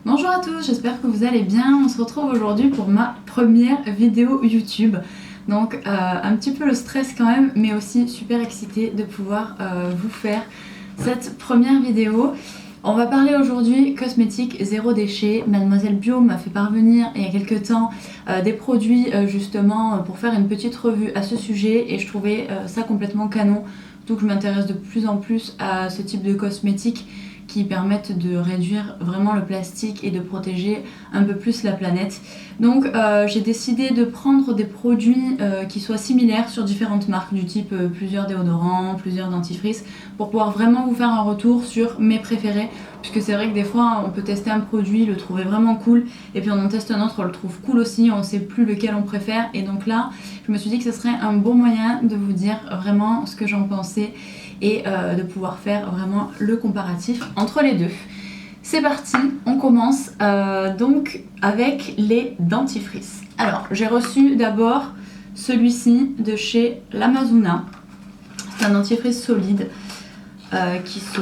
Bonjour à tous, j'espère que vous allez bien. On se retrouve aujourd'hui pour ma première vidéo YouTube. Donc un petit peu le stress quand même, mais aussi super excitée de pouvoir vous faire cette première vidéo. On va parler aujourd'hui cosmétiques zéro déchet. Mademoiselle Bio m'a fait parvenir il y a quelques temps des produits justement pour faire une petite revue à ce sujet et je trouvais ça complètement canon. Donc je m'intéresse de plus en plus à ce type de cosmétiques qui permettent de réduire vraiment le plastique et de protéger un peu plus la planète. Donc j'ai décidé de prendre des produits qui soient similaires sur différentes marques du type plusieurs déodorants, plusieurs dentifrices pour pouvoir vraiment vous faire un retour sur mes préférés, puisque c'est vrai que des fois on peut tester un produit, le trouver vraiment cool et puis on en teste un autre, on le trouve cool aussi, on sait plus lequel on préfère et donc là je me suis dit que ce serait un bon moyen de vous dire vraiment ce que j'en pensais et de pouvoir faire vraiment le comparatif entre les deux. C'est parti, on commence donc avec les dentifrices. Alors j'ai reçu d'abord celui-ci de chez l'Amazona. C'est un dentifrice solide qui se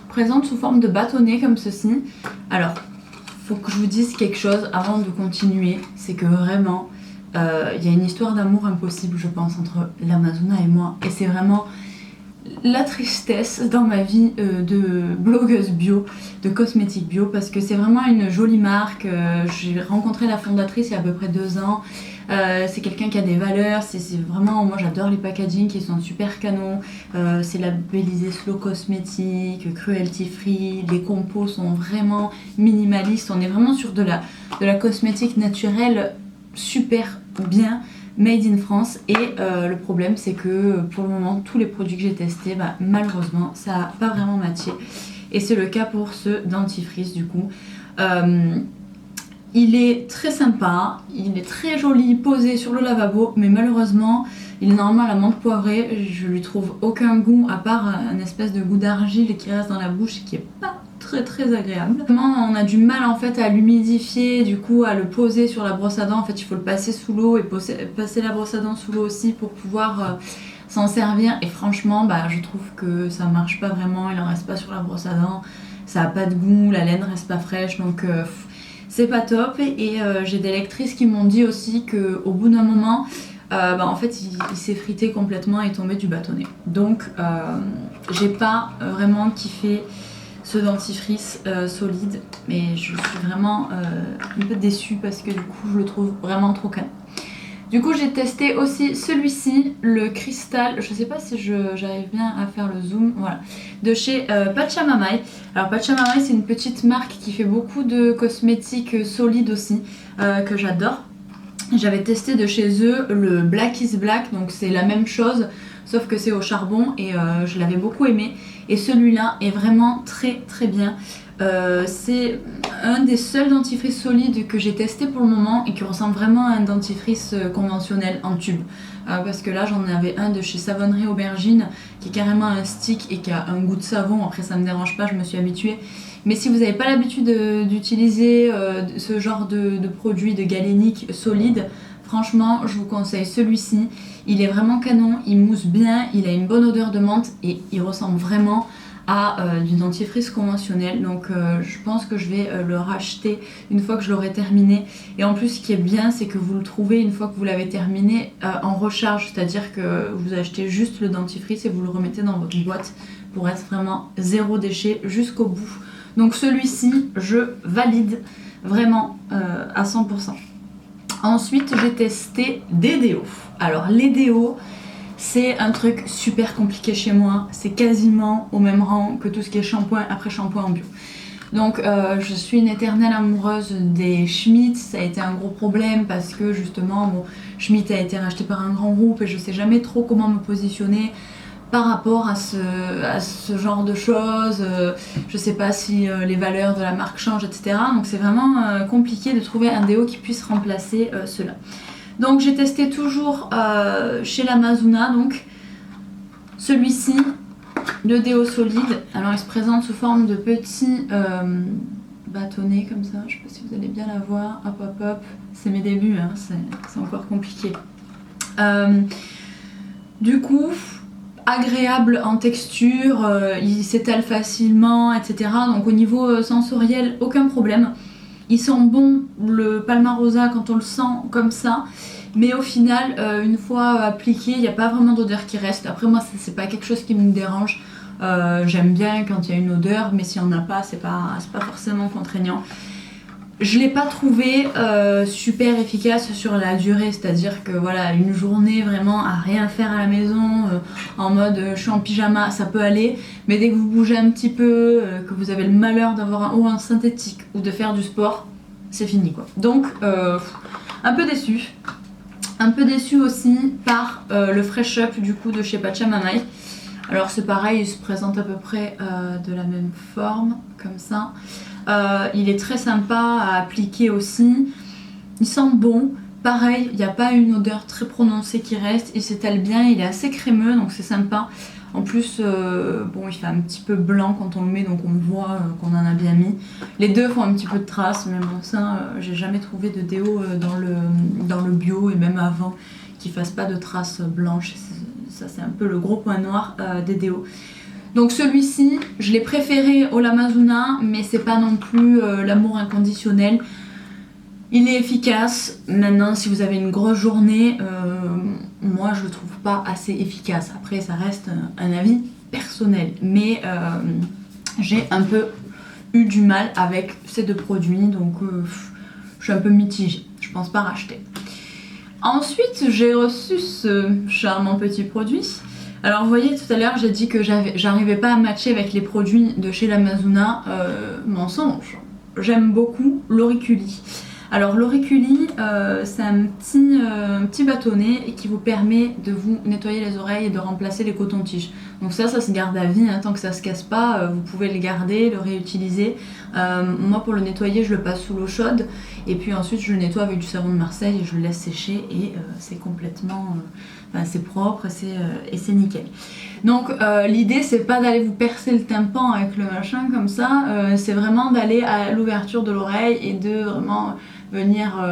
présente sous forme de bâtonnet comme ceci. Alors faut que je vous dise quelque chose avant de continuer, c'est que vraiment il y a une histoire d'amour impossible je pense entre l'Amazona et moi et c'est vraiment la tristesse dans ma vie de blogueuse bio, de cosmétique bio, parce que c'est vraiment une jolie marque. J'ai rencontré la fondatrice il y a à peu près 2 ans. C'est quelqu'un qui a des valeurs, c'est vraiment, moi j'adore les packaging qui sont super canons. C'est labellisé Slow Cosmétique, cruelty free, les compos sont vraiment minimalistes. On est vraiment sur de la cosmétique naturelle super bien. Made in France et le problème c'est que pour le moment tous les produits que j'ai testés malheureusement ça n'a pas vraiment matché et c'est le cas pour ce dentifrice du coup. Il est très sympa, il est très joli posé sur le lavabo mais malheureusement il est normalement à la menthe poivrée, je lui trouve aucun goût à part un espèce de goût d'argile qui reste dans la bouche et qui est pas très agréable. On a du mal en fait à l'humidifier, du coup à le poser sur la brosse à dents. En fait il faut le passer sous l'eau et passer la brosse à dents sous l'eau aussi pour pouvoir s'en servir et franchement je trouve que ça marche pas vraiment, il en reste pas sur la brosse à dents, ça a pas de goût, la laine reste pas fraîche donc c'est pas top et j'ai des lectrices qui m'ont dit aussi qu'au bout d'un moment en fait il s'est frité complètement et tombé du bâtonnet donc j'ai pas vraiment kiffé ce dentifrice solide mais je suis vraiment un peu déçue parce que du coup je le trouve vraiment trop canon. Du coup j'ai testé aussi celui-ci, le cristal, je sais pas si j'arrive bien à faire le zoom, voilà, de chez Pachamamay. Alors Pachamamay c'est une petite marque qui fait beaucoup de cosmétiques solides aussi, que j'adore. J'avais testé de chez eux le Black is Black, donc c'est la même chose sauf que c'est au charbon et je l'avais beaucoup aimé et celui-là est vraiment très bien. C'est un des seuls dentifrices solides que j'ai testé pour le moment et qui ressemble vraiment à un dentifrice conventionnel en tube parce que là j'en avais un de chez Savonnerie Aubergine qui est carrément un stick et qui a un goût de savon. Après ça me dérange pas, je me suis habituée. Mais si vous n'avez pas l'habitude d'utiliser ce genre de produit de galénique solide, franchement je vous conseille celui-ci. Il est vraiment canon, il mousse bien, il a une bonne odeur de menthe et il ressemble vraiment à du dentifrice conventionnel. Donc je pense que je vais le racheter une fois que je l'aurai terminé. Et en plus ce qui est bien c'est que vous le trouvez une fois que vous l'avez terminé en recharge. C'est-à-dire que vous achetez juste le dentifrice et vous le remettez dans votre boîte pour être vraiment zéro déchet jusqu'au bout. Donc celui-ci je valide vraiment à 100%. Ensuite j'ai testé des déos. Alors les déos c'est un truc super compliqué chez moi, c'est quasiment au même rang que tout ce qui est shampoing après shampoing en bio. Donc je suis une éternelle amoureuse des Schmitt, ça a été un gros problème parce que justement Schmitt a été racheté par un grand groupe et je sais jamais trop comment me positionner par rapport à ce genre de choses, je sais pas si les valeurs de la marque changent etc. Donc c'est vraiment compliqué de trouver un déo qui puisse remplacer cela. Donc j'ai testé toujours chez l'Amazona, donc celui-ci, le déo solide. Alors il se présente sous forme de petits bâtonnets comme ça, je sais pas si vous allez bien la voir, hop, c'est mes débuts, hein, c'est encore compliqué. Du coup, agréable en texture, il s'étale facilement, etc. Donc au niveau sensoriel, aucun problème. Ils sont bons, le Palmarosa, quand on le sent comme ça. Mais au final, une fois appliqué, il n'y a pas vraiment d'odeur qui reste. Après moi, c'est pas quelque chose qui me dérange. J'aime bien quand il y a une odeur, mais s'il n'y en a pas, c'est pas forcément contraignant. Je l'ai pas trouvé super efficace sur la durée, c'est-à-dire que voilà, une journée vraiment à rien faire à la maison, en mode je suis en pyjama, ça peut aller, mais dès que vous bougez un petit peu, que vous avez le malheur d'avoir un haut en synthétique ou de faire du sport, c'est fini quoi. Donc un peu déçue. Un peu déçue aussi par le Fresh Up du coup de chez Pachamamay. Alors c'est pareil, il se présente à peu près de la même forme, comme ça. Il est très sympa à appliquer aussi. Il sent bon. Pareil, il n'y a pas une odeur très prononcée qui reste. Il s'étale bien, il est assez crémeux, donc c'est sympa. En plus, bon, il fait un petit peu blanc quand on le met, donc on voit qu'on en a bien mis. Les deux font un petit peu de traces, mais bon, ça, j'ai jamais trouvé de déo dans le bio, et même avant, qui fasse pas de traces blanches. Ça, c'est un peu le gros point noir des déos. Donc celui-ci, je l'ai préféré au Lamazuna, mais c'est pas non plus l'amour inconditionnel. Il est efficace. Maintenant, si vous avez une grosse journée, moi je le trouve pas assez efficace. Après, ça reste un avis personnel. Mais j'ai un peu eu du mal avec ces deux produits, donc je suis un peu mitigée. Je pense pas racheter. Ensuite, j'ai reçu ce charmant petit produit. Alors vous voyez, tout à l'heure j'ai dit que j'arrivais pas à matcher avec les produits de chez Lamazuna. Mensonge. J'aime beaucoup l'auriculi. Alors l'auriculi, c'est un petit bâtonnet qui vous permet de vous nettoyer les oreilles et de remplacer les cotons-tiges. Donc ça se garde à vie, hein, tant que ça se casse pas, vous pouvez le garder, le réutiliser. Moi pour le nettoyer, je le passe sous l'eau chaude et puis ensuite je le nettoie avec du savon de Marseille et je le laisse sécher et c'est complètement... c'est propre et c'est nickel. Donc l'idée c'est pas d'aller vous percer le tympan avec le machin comme ça, c'est vraiment d'aller à l'ouverture de l'oreille et de vraiment venir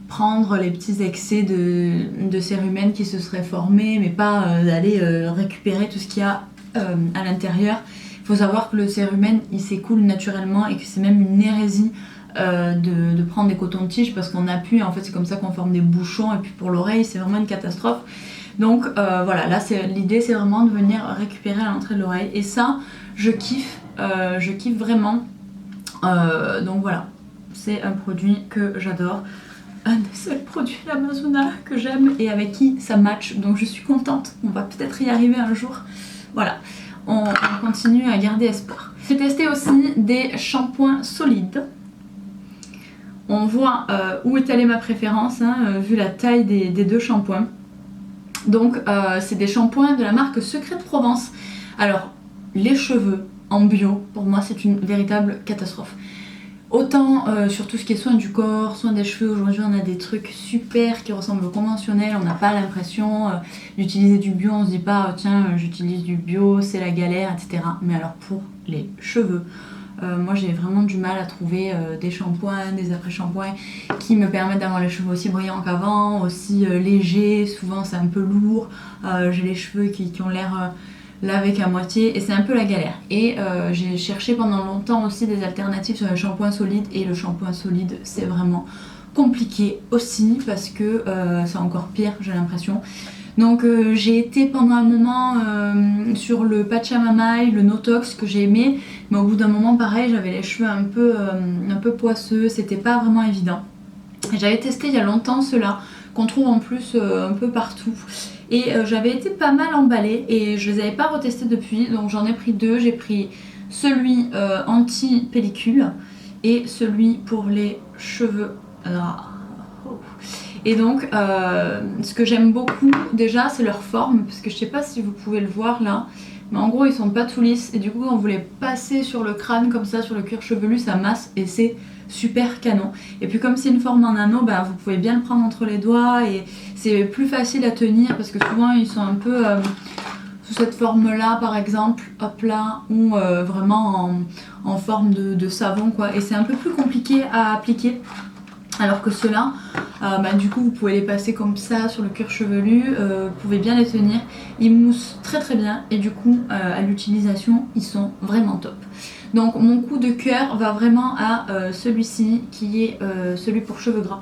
prendre les petits excès de cérumen qui se seraient formés, mais pas d'aller récupérer tout ce qu'il y a à l'intérieur. Il faut savoir que le cérumen il s'écoule naturellement et que c'est même une hérésie de prendre des cotons-tiges parce qu'on appuie, en fait c'est comme ça qu'on forme des bouchons et puis pour l'oreille c'est vraiment une catastrophe. Donc voilà, là l'idée c'est vraiment de venir récupérer à l'entrée de l'oreille et ça je kiffe vraiment. Donc voilà, c'est un produit que j'adore, un des seuls produits Lamazuna que j'aime et avec qui ça match, donc je suis contente, on va peut-être y arriver un jour. Voilà, on continue à garder espoir. J'ai testé aussi des shampoings solides. On voit où est allée ma préférence, hein, vu la taille des deux shampoings. Donc c'est des shampoings de la marque Secret de Provence. Alors les cheveux en bio, pour moi c'est une véritable catastrophe. Autant sur tout ce qui est soin du corps, soin des cheveux, aujourd'hui on a des trucs super qui ressemblent au conventionnel, on n'a pas l'impression d'utiliser du bio, on se dit pas tiens j'utilise du bio, c'est la galère, etc. Mais alors pour les cheveux, moi j'ai vraiment du mal à trouver des shampoings, des après-shampoings qui me permettent d'avoir les cheveux aussi brillants qu'avant, aussi légers, souvent c'est un peu lourd, j'ai les cheveux qui ont l'air lavés qu'à moitié et c'est un peu la galère. Et j'ai cherché pendant longtemps aussi des alternatives sur les shampoings solides et le shampoing solide c'est vraiment compliqué aussi parce que c'est encore pire j'ai l'impression. Donc j'ai été pendant un moment sur le Pachamamay, le Notox que j'ai aimé, mais au bout d'un moment pareil j'avais les cheveux un peu poisseux, c'était pas vraiment évident. J'avais testé il y a longtemps ceux-là, qu'on trouve en plus un peu partout. Et j'avais été pas mal emballée et je les avais pas retestés depuis, donc j'en ai pris deux. J'ai pris celui anti-pellicule et celui pour les cheveux. Et donc ce que j'aime beaucoup déjà c'est leur forme, parce que je sais pas si vous pouvez le voir là, mais en gros ils sont pas tout lisses et du coup quand vous les passez sur le crâne comme ça, sur le cuir chevelu, ça masse et c'est super canon. Et puis comme c'est une forme en anneau, bah, vous pouvez bien le prendre entre les doigts et c'est plus facile à tenir parce que souvent ils sont un peu sous cette forme là par exemple, hop là, ou vraiment en forme de savon quoi, et c'est un peu plus compliqué à appliquer. Alors que ceux-là, du coup vous pouvez les passer comme ça sur le cuir chevelu, vous pouvez bien les tenir, ils moussent très très bien et du coup à l'utilisation ils sont vraiment top. Donc mon coup de cœur va vraiment à celui-ci qui est celui pour cheveux gras,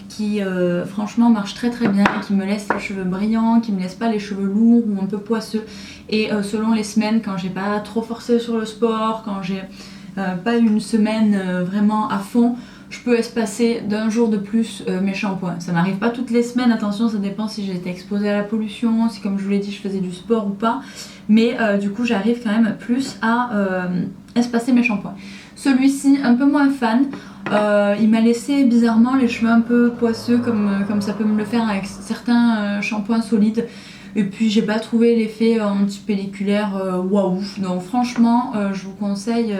qui franchement marche très très bien, qui me laisse les cheveux brillants, qui me laisse pas les cheveux lourds ou un peu poisseux. Et selon les semaines, quand j'ai pas trop forcé sur le sport, quand j'ai pas une semaine vraiment à fond, je peux espacer d'un jour de plus mes shampoings. Ça m'arrive pas toutes les semaines, attention, ça dépend si j'ai été exposée à la pollution, si comme je vous l'ai dit je faisais du sport ou pas. Mais du coup j'arrive quand même plus à espacer mes shampoings. Celui-ci, un peu moins fan. Il m'a laissé bizarrement les cheveux un peu poisseux comme ça peut me le faire avec certains shampoings solides. Et puis j'ai pas trouvé l'effet anti-pelliculaire waouh. Donc franchement je vous conseille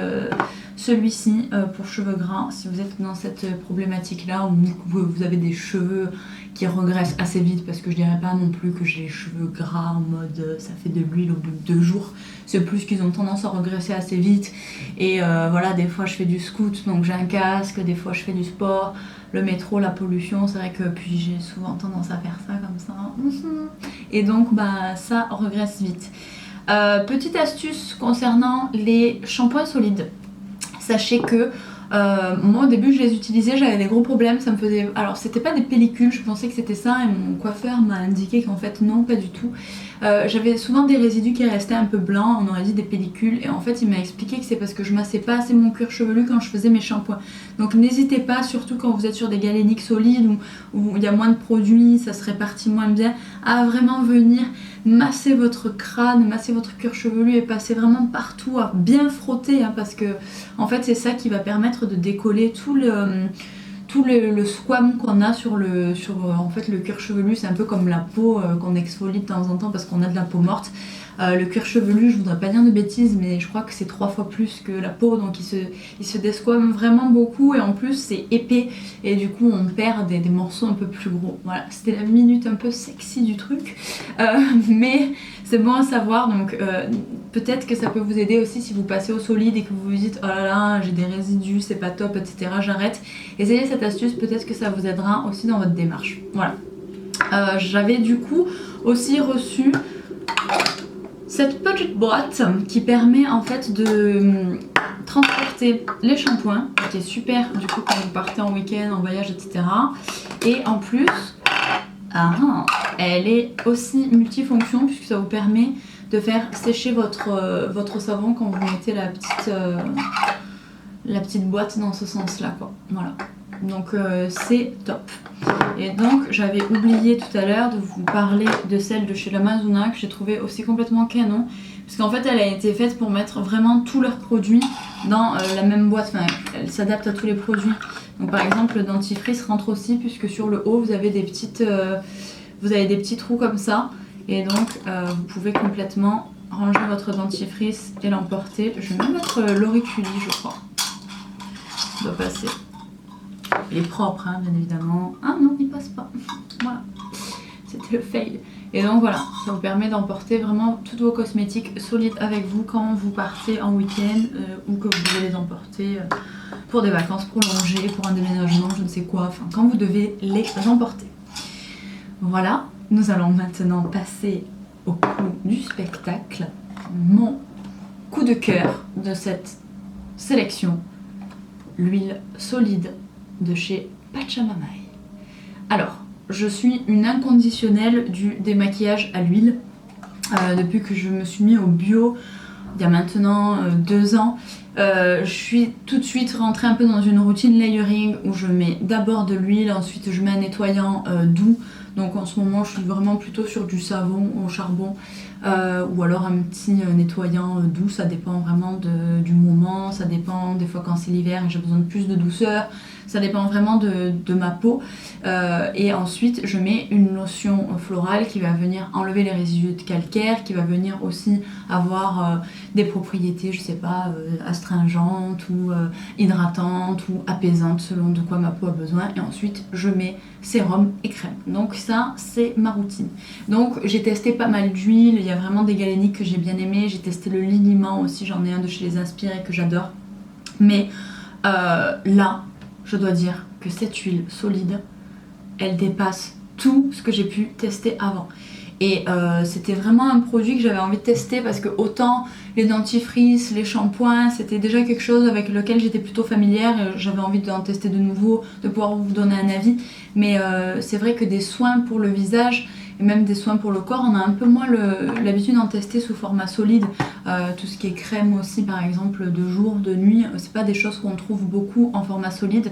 celui-ci pour cheveux gras si vous êtes dans cette problématique là où vous avez des cheveux qui regressent assez vite, parce que je dirais pas non plus que j'ai les cheveux gras en mode ça fait de l'huile au bout de 2 jours. C'est plus qu'ils ont tendance à regresser assez vite. Et voilà, des fois je fais du scoot donc j'ai un casque, des fois je fais du sport, le métro, la pollution, c'est vrai que puis j'ai souvent tendance à faire ça comme ça. Et donc bah ça regresse vite. Petite astuce concernant les shampoings solides. Sachez que moi au début je les utilisais, j'avais des gros problèmes, ça me faisait... Alors c'était pas des pellicules, je pensais que c'était ça et mon coiffeur m'a indiqué qu'en fait non, pas du tout. J'avais souvent des résidus qui restaient un peu blancs, on aurait dit des pellicules, et en fait il m'a expliqué que c'est parce que je massais pas assez mon cuir chevelu quand je faisais mes shampoings. Donc n'hésitez pas, surtout quand vous êtes sur des galéniques solides où il y a moins de produits, ça se répartit moins bien, à vraiment venir masser votre crâne, masser votre cuir chevelu et passer vraiment partout, à bien frotter hein, parce que en fait c'est ça qui va permettre de décoller tout le squam qu'on a sur en fait le cuir chevelu. C'est un peu comme la peau qu'on exfolie de temps en temps parce qu'on a de la peau morte. Le cuir chevelu, je voudrais pas dire de bêtises, mais je crois que c'est 3 fois plus que la peau, donc il se desquame vraiment beaucoup et en plus c'est épais et du coup on perd des morceaux un peu plus gros. Voilà, c'était la minute un peu sexy du truc, mais c'est bon à savoir. Donc peut-être que ça peut vous aider aussi si vous passez au solide et que vous vous dites oh là là j'ai des résidus, c'est pas top, etc. J'arrête. Essayez cette astuce, peut-être que ça vous aidera aussi dans votre démarche. Voilà. J'avais du coup aussi reçu cette petite boîte qui permet en fait de transporter les shampoings, qui est super du coup quand vous partez en week-end, en voyage, etc. Et en plus, elle est aussi multifonction puisque ça vous permet de faire sécher votre savon quand vous mettez la petite boîte dans ce sens-là, quoi. Voilà. Donc c'est top. Et donc j'avais oublié tout à l'heure de vous parler de celle de chez l'Amazona que j'ai trouvé aussi complètement canon, parce qu'en fait elle a été faite pour mettre vraiment tous leurs produits dans la même boîte, enfin elle s'adapte à tous les produits. Donc par exemple le dentifrice rentre aussi, puisque sur le haut vous avez des petits trous comme ça, et donc vous pouvez complètement ranger votre dentifrice et l'emporter. Je vais même mettre l'auriculi, je crois. Ça doit passer. Il est propre, hein, bien évidemment. Ah non, il passe pas. Voilà, c'était le fail. Et donc voilà, ça vous permet d'emporter vraiment tous vos cosmétiques solides avec vous quand vous partez en week-end ou que vous devez les emporter pour des vacances prolongées, pour un déménagement, je ne sais quoi. Enfin, quand vous devez les emporter. Voilà, nous allons maintenant passer au coup du spectacle. Mon coup de cœur de cette sélection, l'huile solide de chez Pachamamay. Alors, je suis une inconditionnelle du démaquillage à l'huile. Depuis que je me suis mis au bio, il y a maintenant 2 ans, je suis tout de suite rentrée un peu dans une routine layering où je mets d'abord de l'huile, ensuite je mets un nettoyant doux. Donc en ce moment, je suis vraiment plutôt sur du savon au charbon ou alors un petit nettoyant doux. Ça dépend vraiment du moment, ça dépend des fois quand c'est l'hiver et j'ai besoin de plus de douceur. Ça dépend vraiment de ma peau. Et ensuite, je mets une lotion florale qui va venir enlever les résidus de calcaire, qui va venir aussi avoir des propriétés, je sais pas, astringentes ou hydratantes ou apaisantes selon de quoi ma peau a besoin. Et ensuite, je mets sérum et crème. Donc ça, c'est ma routine. Donc j'ai testé pas mal d'huiles. Il y a vraiment des galéniques que j'ai bien aimées. J'ai testé le liniment aussi. J'en ai un de chez Les Inspirés que j'adore. Mais là, je dois dire que cette huile solide, elle dépasse tout ce que j'ai pu tester avant. Et c'était vraiment un produit que j'avais envie de tester parce que autant les dentifrices, les shampoings, c'était déjà quelque chose avec lequel j'étais plutôt familière et j'avais envie d'en tester de nouveau, de pouvoir vous donner un avis. Mais c'est vrai que des soins pour le visage et même des soins pour le corps, on a un peu moins l'habitude d'en tester sous format solide. Tout ce qui est crème aussi par exemple de jour, de nuit, c'est pas des choses qu'on trouve beaucoup en format solide.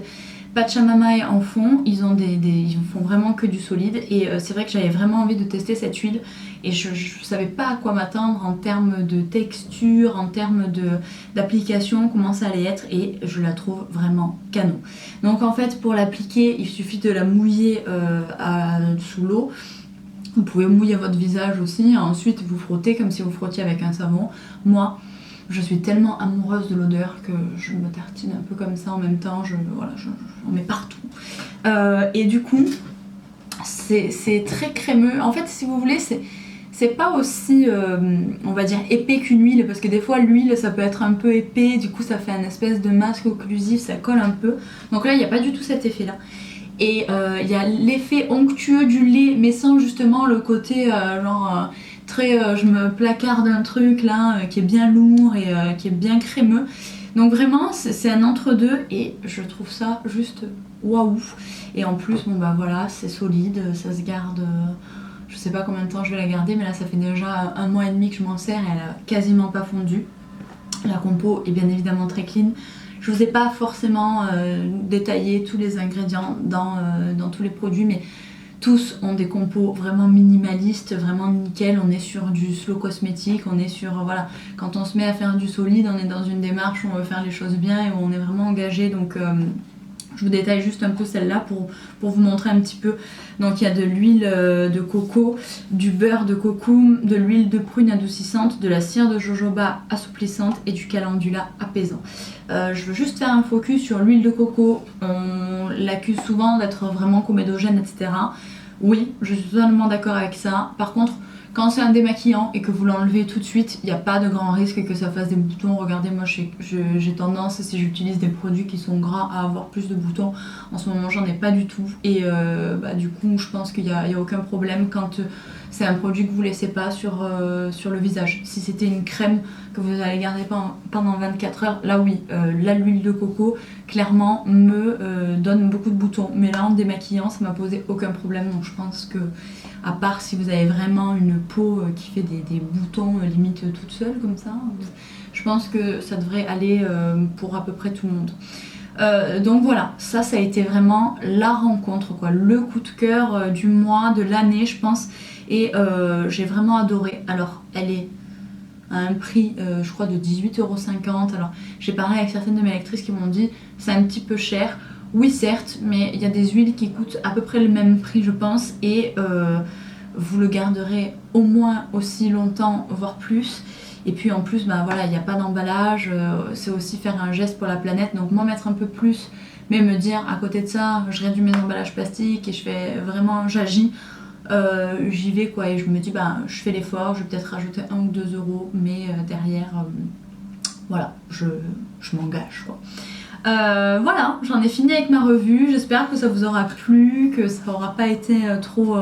Pachamama en font, ils font vraiment que du solide et c'est vrai que j'avais vraiment envie de tester cette huile et je savais pas à quoi m'attendre en termes de texture, en termes d'application, comment ça allait être et je la trouve vraiment canon. Donc en fait pour l'appliquer il suffit de la mouiller sous l'eau. Vous pouvez mouiller votre visage aussi, ensuite vous frottez comme si vous frottiez avec un savon. Moi je suis tellement amoureuse de l'odeur que je me tartine un peu comme ça en même temps, j'en mets partout. Et du coup, c'est très crémeux. En fait, si vous voulez, c'est pas aussi, on va dire, épais qu'une huile, parce que des fois, l'huile, ça peut être un peu épais, du coup, ça fait un espèce de masque occlusif, ça colle un peu. Donc là, il n'y a pas du tout cet effet-là. Et il y a l'effet onctueux du lait, mais sans justement le côté très je me placarde un truc là qui est bien lourd et qui est bien crémeux. Donc vraiment c'est un entre-deux et je trouve ça juste waouh. Et en plus bon bah voilà c'est solide, ça se garde, je sais pas combien de temps je vais la garder mais là ça fait déjà 1 mois et demi que je m'en sers et elle a quasiment pas fondu. La compo est bien évidemment très clean. Je vous ai pas forcément détaillé tous les ingrédients dans tous les produits mais tous ont des compos vraiment minimalistes, vraiment nickel, on est sur du slow cosmétique, on est sur, voilà, quand on se met à faire du solide, on est dans une démarche où on veut faire les choses bien et où on est vraiment engagé, donc je vous détaille juste un peu celle-là pour vous montrer un petit peu. Donc il y a de l'huile de coco, du beurre de coco, de l'huile de prune adoucissante, de la cire de jojoba assouplissante et du calendula apaisant. Je veux juste faire un focus sur l'huile de coco, on l'accuse souvent d'être vraiment comédogène, etc. Oui, je suis totalement d'accord avec ça. Par contre, quand c'est un démaquillant et que vous l'enlevez tout de suite, il n'y a pas de grand risque que ça fasse des boutons. Regardez, moi j'ai tendance, si j'utilise des produits qui sont gras, à avoir plus de boutons. En ce moment, j'en ai pas du tout. Et du coup, je pense qu'il n'y a aucun problème quand c'est un produit que vous laissez pas sur le visage. Si c'était une crème que vous allez garder pendant 24 heures, là oui, là l'huile de coco, clairement, me donne beaucoup de boutons. Mais là, en démaquillant, ça m'a posé aucun problème. Donc je pense que à part si vous avez vraiment une peau qui fait des boutons limite toute seule comme ça, je pense que ça devrait aller pour à peu près tout le monde. Donc voilà, ça a été vraiment la rencontre, quoi, le coup de cœur du mois, de l'année je pense, et j'ai vraiment adoré. Alors elle est à un prix je crois de 18,50 €. Alors j'ai parlé avec certaines de mes lectrices qui m'ont dit c'est un petit peu cher. Oui certes, mais il y a des huiles qui coûtent à peu près le même prix je pense et vous le garderez au moins aussi longtemps, voire plus. Et puis en plus, bah voilà, il n'y a pas d'emballage, c'est aussi faire un geste pour la planète. Donc moi mettre un peu plus, mais me dire à côté de ça, je réduis mes emballages plastiques et je fais vraiment, j'agis. J'y vais quoi et je me dis bah je fais l'effort, je vais peut-être rajouter 1 ou 2 €, mais derrière, voilà, je m'engage quoi. Voilà, j'en ai fini avec ma revue, j'espère que ça vous aura plu, que ça aura pas été trop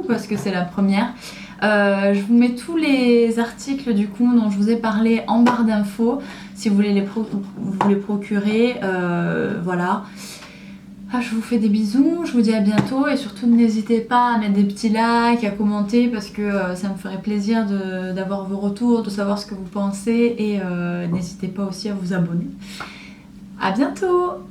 parce que c'est la première. Je vous mets tous les articles du coup dont je vous ai parlé en barre d'infos si vous voulez vous les procurer, voilà. Je vous fais des bisous, je vous dis à bientôt et surtout n'hésitez pas à mettre des petits likes, à commenter parce que ça me ferait plaisir d'avoir vos retours, de savoir ce que vous pensez et n'hésitez pas aussi à vous abonner. À bientôt!